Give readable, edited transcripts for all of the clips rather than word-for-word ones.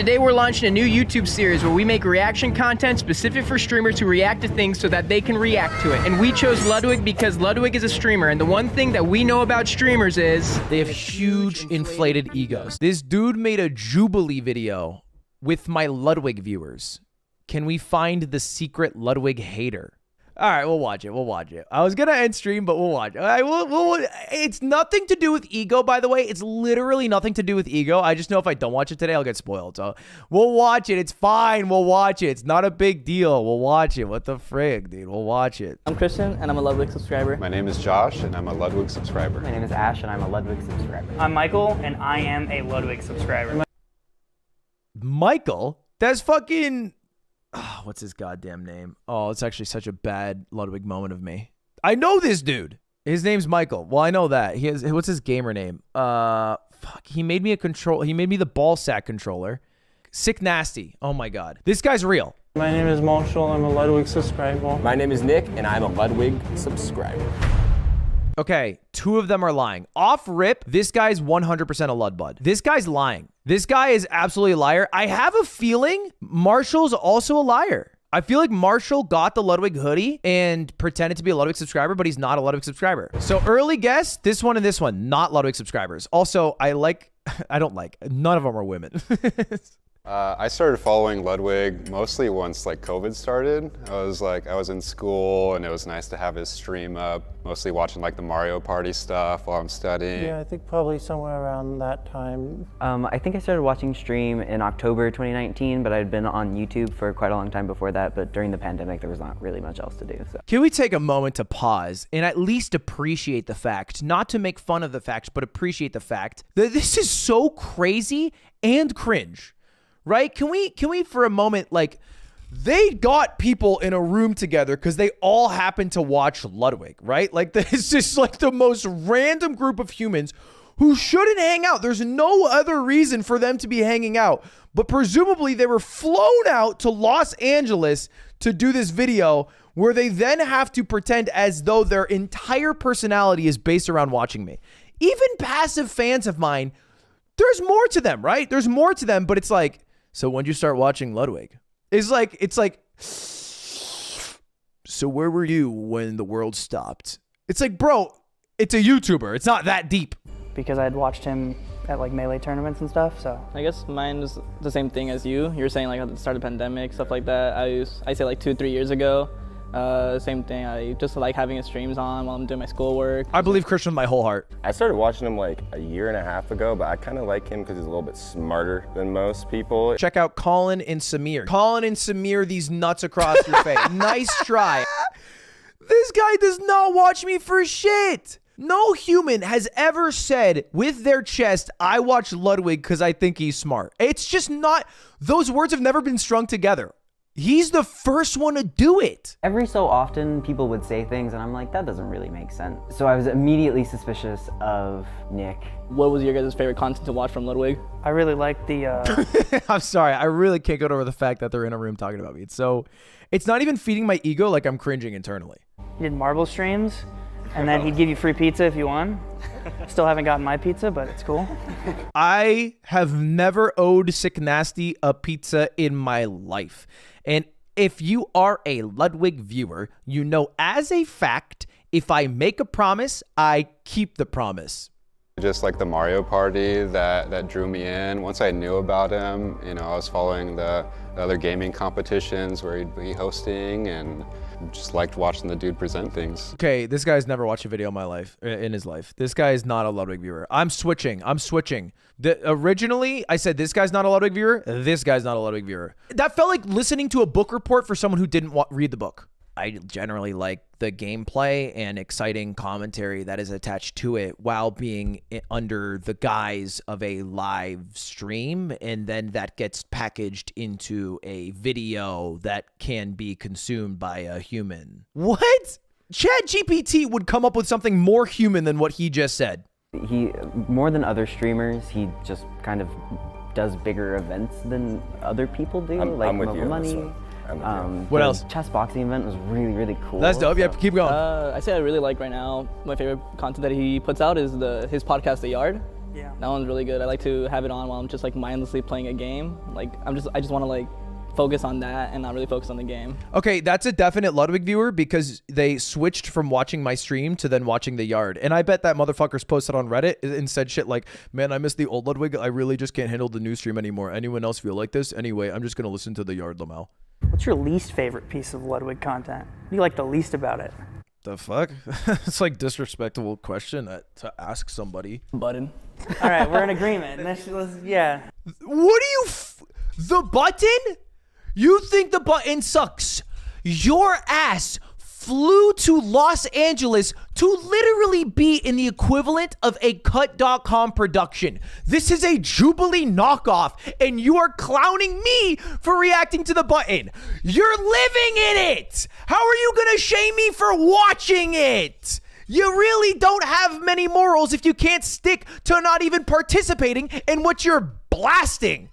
Today we're launching a new YouTube series where we make reaction content specific for streamers who react to things so that they can react to it. And we chose Ludwig because Ludwig is a streamer, and the one thing that we know about streamers is they have huge inflated egos. This dude made a Jubilee video with my Ludwig viewers. Can we find the secret Ludwig hater? All right, we'll watch it. We'll watch it. I was going to end stream, but we'll watch it. All right, it's nothing to do with ego, by the way. It's literally nothing to do with ego. I just know if I don't watch it today, I'll get spoiled. So we'll watch it. It's fine. We'll watch it. It's not a big deal. We'll watch it. What the frig, dude? We'll watch it. I'm Christian, and I'm a Ludwig subscriber. My name is Josh, and I'm a Ludwig subscriber. My name is Ash, and I'm a Ludwig subscriber. I'm Michael, and I am a Ludwig subscriber. Michael? That's fucking... Oh, what's his goddamn name? Oh, it's actually such a bad Ludwig moment of me. I know this dude. His name's Michael. Well, I know that. He has, what's his gamer name? Fuck. He made me the ball sack controller. Sick Nasty. Oh my God. This guy's real. My name is Marshall. I'm a Ludwig subscriber. My name is Nick, and I'm a Ludwig subscriber. Okay, two of them are lying. Off rip, this guy's 100% a Ludbud. This guy's lying. This guy is absolutely a liar. I have a feeling Marshall's also a liar. I feel like Marshall got the Ludwig hoodie and pretended to be a Ludwig subscriber, but he's not a Ludwig subscriber. So early guess, this one and this one, not Ludwig subscribers. Also, I don't like, none of them are women. I started following Ludwig mostly once COVID started. I was in school, and it was nice to have his stream up, mostly watching the Mario Party stuff while I'm studying. Yeah, I think probably somewhere around that time. I think I started watching stream in October 2019, but I'd been on YouTube for quite a long time before that, but during the pandemic, there was not really much else to do. So. Can we take a moment to pause and at least appreciate the fact, not to make fun of the fact, but appreciate the fact that this is so crazy and cringe. Right? Can we for a moment, they got people in a room together because they all happen to watch Ludwig, right? It's just the most random group of humans who shouldn't hang out. There's no other reason for them to be hanging out, but presumably they were flown out to Los Angeles to do this video where they then have to pretend as though their entire personality is based around watching me. Even passive fans of mine, there's more to them, right? There's more to them, but it's so when you start watching Ludwig? It's like, so where were you when the world stopped? It's bro, it's a YouTuber. It's not that deep. Because I'd watched him at Melee tournaments and stuff, so. I guess mine is the same thing as you. You were saying at the start of the pandemic, stuff like that. I say 2-3 years ago. Same thing. I just like having his streams on while I'm doing my schoolwork. I believe Christian with my whole heart. I started watching him a year and a half ago, but I kind of like him because he's a little bit smarter than most people. Check out Colin and Samir. Colin and Samir, these nuts across your face. Nice try. This guy does not watch me for shit. No human has ever said with their chest, I watch Ludwig because I think he's smart. It's just not, those words have never been strung together. He's the first one to do it. Every so often, people would say things, and I'm like, that doesn't really make sense. So I was immediately suspicious of Nick. What was your guys' favorite content to watch from Ludwig? I really liked the... I'm sorry, I really can't get over the fact that they're in a room talking about me. It's not even feeding my ego, I'm cringing internally. He did marble streams, and then he'd give you free pizza if you won. Still haven't gotten my pizza, but it's cool. I have never owed Sick Nasty a pizza in my life. And if you are a Ludwig viewer, you know as a fact, if I make a promise, I keep the promise. Just the Mario Party that drew me in. Once I knew about him, I was following the other gaming competitions where he'd be hosting, and just liked watching the dude present things. Okay, this guy's never watched a video in his life. This guy is not a Ludwig viewer. I'm switching. Originally, I said this guy's not a Ludwig viewer. This guy's not a Ludwig viewer. That felt like listening to a book report for someone who didn't read the book. I generally like the gameplay and exciting commentary that is attached to it while being under the guise of a live stream, and then that gets packaged into a video that can be consumed by a human. What? ChatGPT would come up with something more human than what he just said. He, more than other streamers, he just kind of does bigger events than other people do, I'm with you money. What else? Chess boxing event was really, really cool. That's dope. Yeah, keep going. I say I really like right now, my favorite content that he puts out is his podcast, The Yard. Yeah. That one's really good. I like to have it on while I'm just like mindlessly playing a game. Like I just want to like focus on that and not really focus on the game. Okay, that's a definite Ludwig viewer because they switched from watching my stream to then watching the yard. And I bet that motherfucker's posted on Reddit and said shit like, man, I miss the old Ludwig. I really just can't handle the new stream anymore. Anyone else feel like this? Anyway, I'm just going to listen to the yard, Lamau. What's your least favorite piece of Ludwig content? What do you like the least about it? The fuck? It's like disrespectful question to ask somebody. Button. All right, we're in agreement. Yeah. What do you... the button? You think the button sucks? Your ass flew to Los Angeles to literally be in the equivalent of a Cut.com production. This is a Jubilee knockoff, and you are clowning me for reacting to the button. You're living in it. How are you gonna shame me for watching it? You really don't have many morals if you can't stick to not even participating in what you're blasting.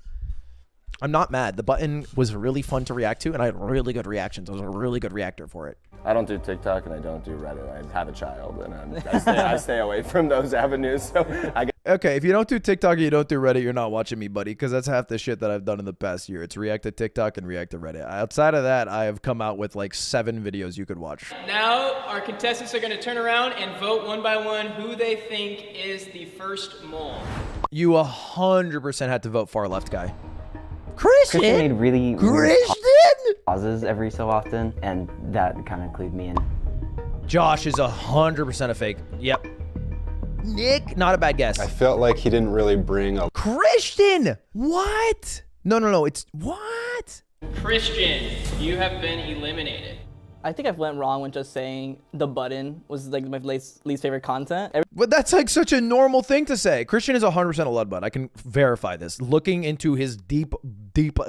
I'm not mad. The button was really fun to react to, and I had really good reactions. I was a really good reactor for it. I don't do TikTok and I don't do Reddit. I have a child and I stay away from those avenues. So Okay, if you don't do TikTok and you don't do Reddit, you're not watching me, buddy, because that's half the shit that I've done in the past year. It's react to TikTok and react to Reddit. Outside of that, I have come out with like 7 videos you could watch. Now, our contestants are going to turn around and vote one by one who they think is the first mole. You 100% had to vote far left guy. Christian made really Christian pauses every so often, and that kind of clued me in. Josh is 100% a fake. Yep. Nick, not a bad guess. I felt like he didn't really bring a... Christian! What? No. It's what? Christian, you have been eliminated. I think I've went wrong when just saying the button was like my least favorite content. But that's like such a normal thing to say. Christian is 100% a Ludbud. I can verify this. Looking into his deep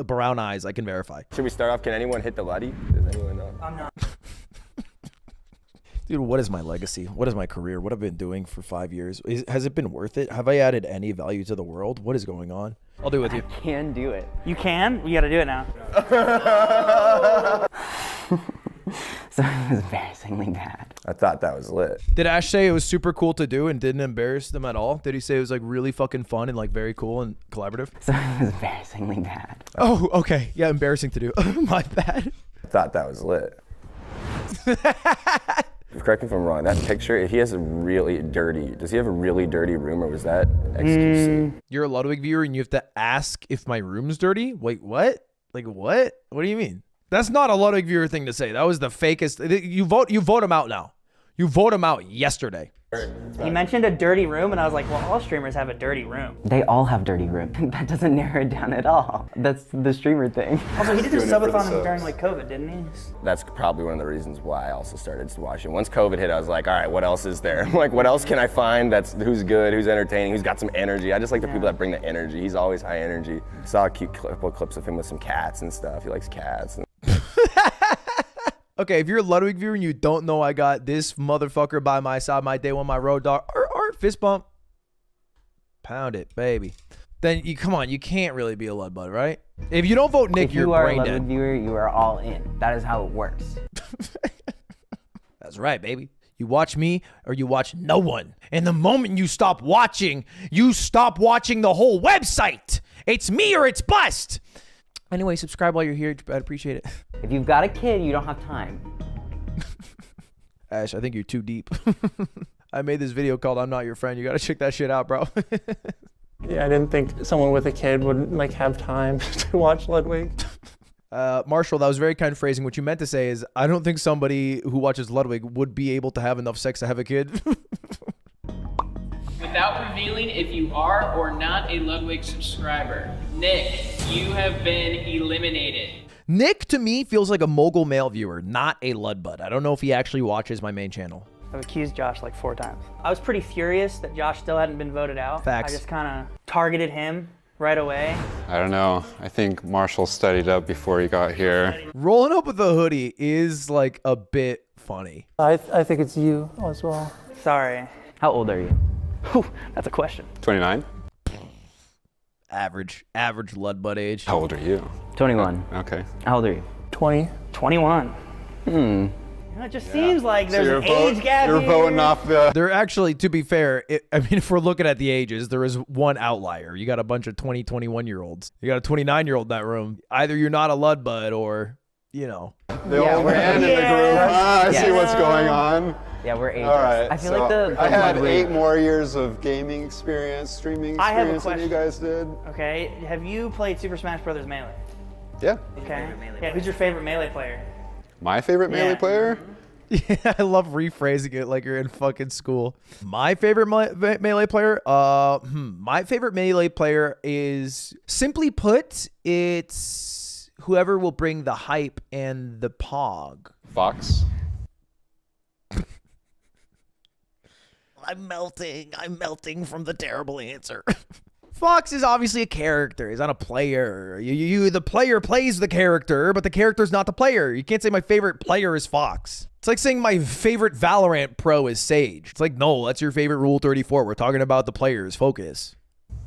brown eyes, I can verify. should we start off? Can anyone hit the Luddy? Does anyone know? I'm not. Dude, what is my legacy? What is my career? What have I been doing for 5 years? Has it been worth it? Have I added any value to the world? What is going on? I'll do it with you. Can do it. You can? We got to do it now. So it was embarrassingly bad. I thought that was lit. Did Ash say it was super cool to do and didn't embarrass them at all? Did he say it was like really fucking fun and like very cool and collaborative? So it was embarrassingly bad. Oh, okay. Yeah, embarrassing to do. My bad. I thought that was lit. Correct me if I'm wrong. That picture, if he has a really dirty, does he have a really dirty room, or was that XQC? You're a Ludwig viewer and you have to ask if my room's dirty? Wait, what? Like what? What do you mean? That's not a Ludwig viewer thing to say. That was the fakest. You vote him out now. You vote him out yesterday. He mentioned a dirty room, and I was like, well, all streamers have a dirty room. They all have dirty rooms. That doesn't narrow it down at all. That's the streamer thing. Also, he did a Doing it for the subathon subs. during like COVID, didn't he? That's probably one of the reasons why I also started watching. Once COVID hit, I was like, all right, what else is there? Like, what else can I find who's good, who's entertaining, who's got some energy? I just like the people that bring the energy. He's always high energy. Saw a cute couple clips of him with some cats and stuff. He likes cats. Okay, if you're a Ludwig viewer and you don't know I got this motherfucker by my side, my day one, my road dog, or fist bump, pound it, baby. Then come on, you can't really be a Ludbud, right? If you don't vote Nick, If you're you are a brain Ludwig dead. viewer, you are all in. That is how it works. That's right, baby. You watch me or you watch no one. And the moment you stop watching the whole website. It's me or it's bust. Anyway, subscribe while you're here. I'd appreciate it. If you've got a kid, you don't have time. Ash, I think you're too deep. I made this video called I'm Not Your Friend. You got to check that shit out, bro. Yeah, I didn't think someone with a kid would like have time to watch Ludwig. Marshall, that was very kind phrasing. What you meant to say is, I don't think somebody who watches Ludwig would be able to have enough sex to have a kid. Without revealing if you are or not a Ludwig subscriber, Nick, you have been eliminated. Nick, to me, feels like a mogul male viewer, not a Ludbud. I don't know if he actually watches my main channel. I've accused Josh like 4 times. I was pretty furious that Josh still hadn't been voted out. Facts. I just kind of targeted him right away. I don't know. I think Marshall studied up before he got here. Rolling up with a hoodie is like a bit funny. I think it's you as well. Sorry. How old are you? Whew, that's a question. 29? Average Ludbud age. How old are you? 21. Okay. How old are you? 20. 21. Yeah, It just seems like there's you're an age gap You're here. voting off the. There actually, to be fair, I mean, if we're looking at the ages, there is one outlier. You got a bunch of 20, 21-year-olds. You got a 29-year-old in that room. Either you're not a Ludbud or, you know. The old man in the group. I see what's going on. Yeah, we're ages. All right. I feel like the I had Ludwig- 8 more years of gaming experience, streaming I have a experience than you guys did. Okay, have you played Super Smash Bros. Melee? Yeah. Okay. Yeah, who's your favorite Melee player? My favorite Melee player? Yeah, I love rephrasing it like you're in fucking school. My favorite Melee player? My favorite Melee player is, simply put, it's whoever will bring the hype and the pog. Fox. I'm melting from the terrible answer. Fox is obviously a character. He's not a player. The player plays the character, but the character's not the player. You can't say my favorite player is Fox. It's like saying my favorite Valorant pro is Sage. It's like, no, that's your favorite Rule 34. We're talking about the players. Focus.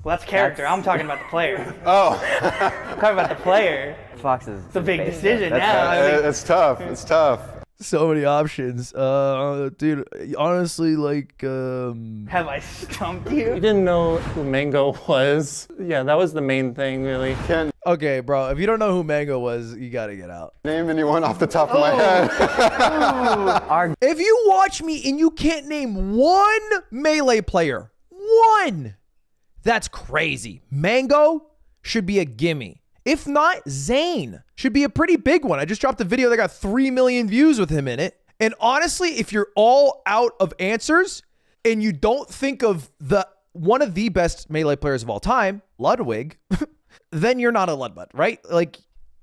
Well, that's character. I'm talking about the player. Oh. I'm talking about the player. Fox is. It's a big decision now. It's tough. It's tough. So many options. Dude, honestly, like, Have I stumped you? You didn't know who Mango was. Yeah, that was the main thing, really. Can't okay, bro, if you don't know who Mango was, you gotta get out. name anyone off the top of my head. If you watch me and you can't name one Melee player, one, that's crazy. Mango should be a gimme. If not, Zane should be a pretty big one. I just dropped a video that got 3 million views with him in it. And honestly, if you're all out of answers and you don't think of one of the best Melee players of all time, Ludwig, then you're not a Ludbud, right? Like,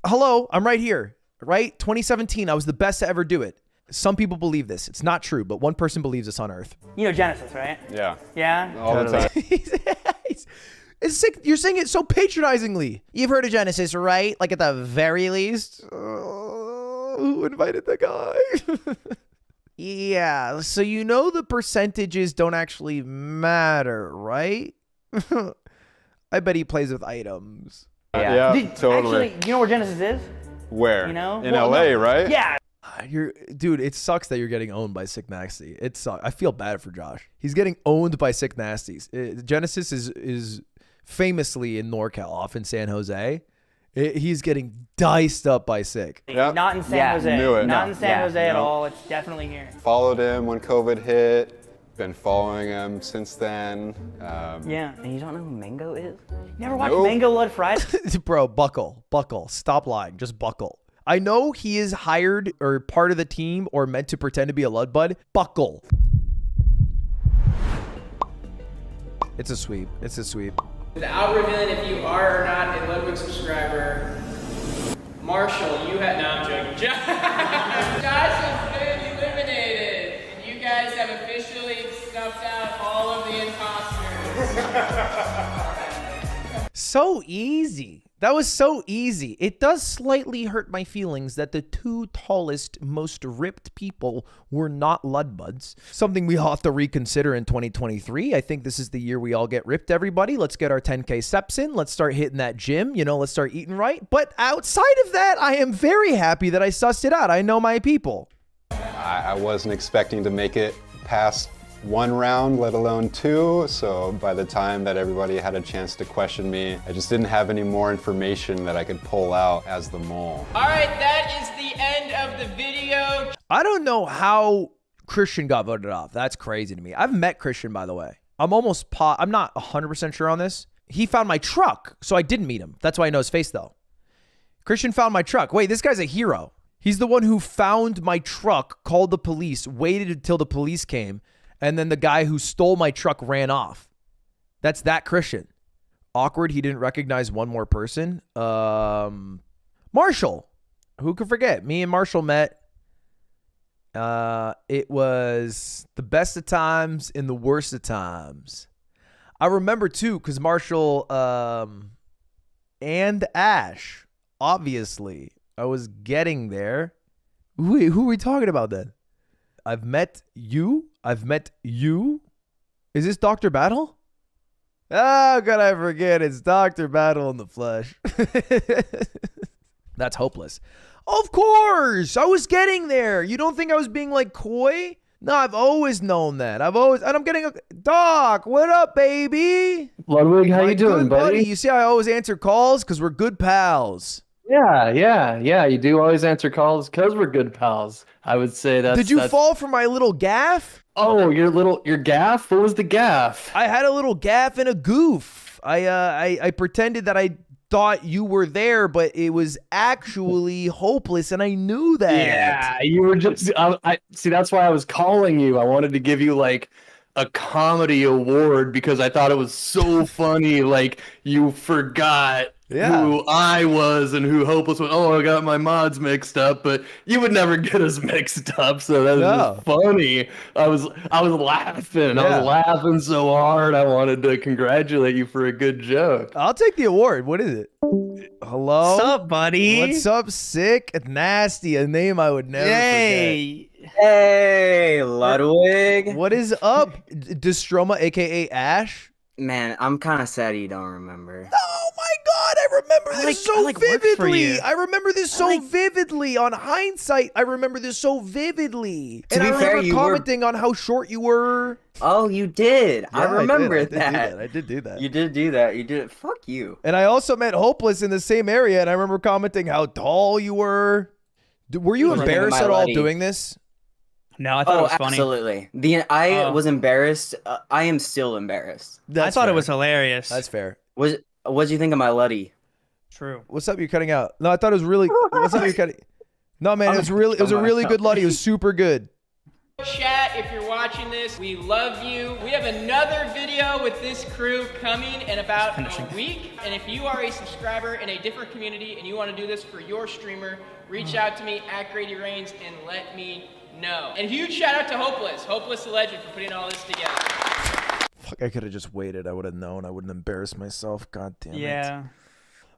hello, I'm right here, right? 2017, I was the best to ever do it. Some people believe this. It's not true, but one person believes this on Earth. You know Genesis, right? Yeah. Yeah? All the time. It's sick. You're saying it so patronizingly. You've heard of Genesis, right? Like at the very least. Who invited the guy? Yeah. So you know the percentages don't actually matter, right? I bet he plays with items. Yeah, totally. Actually, you know where Genesis is? Where? You know? In Well, LA, no. right? Yeah. Dude, it sucks that you're getting owned by Sick Nasty. It sucks. I feel bad for Josh. He's getting owned by Sick Nasties. Genesis is famously in NorCal, off in San Jose. He's getting diced up by Sick. Yep. Not in San Jose. Knew it. Not No. in San Yeah. Jose at No. all. It's definitely here. Followed him when COVID hit. Been following him since then. Yeah. And you don't know who Mango is? Never watched Nope. Mango Blood Friday? Bro, buckle. Stop lying. Just buckle. I know he is hired or part of the team or meant to pretend to be a Ludbud. Buckle. It's a sweep. Without revealing if you are or not a Ludwig subscriber, Marshall, you had. No, I'm joking. Josh has been eliminated, and you guys have officially snuffed out all of the imposters. So easy. That was so easy. It does slightly hurt my feelings that the two tallest, most ripped people were not Ludbuds. Something we have to reconsider in 2023. I think this is the year we all get ripped, everybody. Let's get our 10K steps in. Let's start hitting that gym. Let's start eating right. But outside of that, I am very happy that I sussed it out. I know my people. I wasn't expecting to make it past 1 round, let alone 2. So by the time that everybody had a chance to question me, I just didn't have any more information that I could pull out as the mole. All right, that is the end of the video. I don't know how Christian got voted off. That's crazy to me. I've met Christian, by the way. I'm not 100% sure on this. He found my truck, so I didn't meet him. That's why I know his face, though. Christian found my truck. Wait, this guy's a hero. He's the one who found my truck, called the police, waited until the police came, and then the guy who stole my truck ran off. That's that Christian. Awkward. He didn't recognize one more person. Marshall. Who could forget? Me and Marshall met. It was the best of times and the worst of times. I remember too, because Marshall and Ash, obviously, I was getting there. Wait, who are we talking about then? I've met you. Is this Dr. Battle? Oh, could I forget? It's Dr. Battle in the flesh. That's hopeless. Of course. I was getting there. You don't think I was being like coy? No, I've always known that. And I'm getting a Doc. What up, baby? Ludwig, how My you doing, good buddy? You see, I always answer calls because we're good pals. Yeah. You do always answer calls because we're good pals. I would say that's. Did you fall for my little gaff? Oh, your gaff? What was the gaff? I had a little gaff and a goof. I pretended that I thought you were there, but it was actually hopeless, and I knew that. Yeah, you were just. I see. That's why I was calling you. I wanted to give you like a comedy award because I thought it was so funny. Like you forgot who I was and who Hopeless was. Oh, I got my mods mixed up, but you would never get us mixed up. So that was just funny. I was laughing. I was laughing so hard. I wanted to congratulate you for a good joke. I'll take the award. What is it? Hello? What's up, buddy? What's up, Sick? Nasty, a name I would never Hey. Hey, Ludwig. What is up, Destroma, aka Ash? Man, I'm kind of sad you don't remember. Oh my God, I remember this so vividly. I remember this so vividly. On hindsight, I remember this so vividly. To be I fair, remember you commenting on how short you were. Oh, you did. I remember that. I did do that. You did do that. You did. Fuck you. And I also met Hopeless in the same area, and I remember commenting how tall you were. Were you embarrassed at all doing this? No, I thought it was funny. Absolutely. I was embarrassed. I am still embarrassed. I thought it was hilarious. That's fair. What'd you think of my Luddy? True. What's up? You're cutting out. No, I thought it was really. What's up? You're cutting. No, man, it was a really good Luddy. It was super good. Chat, if you're watching this, we love you. We have another video with this crew coming in about a week. And if you are a subscriber in a different community and you want to do this for your streamer, reach out to me at Grady Reigns and let me know. And huge shout out to Hopeless the Legend for putting all this together. Fuck, I could have just waited. I would have known. I wouldn't embarrass myself. God damn it. Yeah.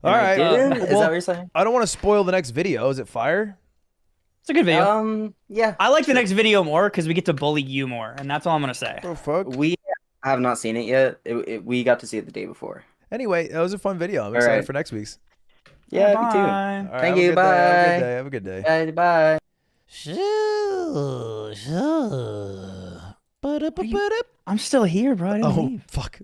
All right. Is that what you're saying? I don't want to spoil the next video. Is it fire? It's a good video. Yeah. I like the next video more because we get to bully you more, and that's all I'm gonna say. Oh fuck. We have not seen it yet. We got to see it the day before. Anyway, that was a fun video. I'm excited for next week's. Yeah, Bye. me too. All right, Thank you. Bye. Have a good day. Bye. I'm still here, bro. I didn't leave. Fuck.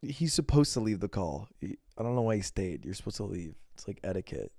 He's supposed to leave the call. I don't know why he stayed. You're supposed to leave. It's like etiquette.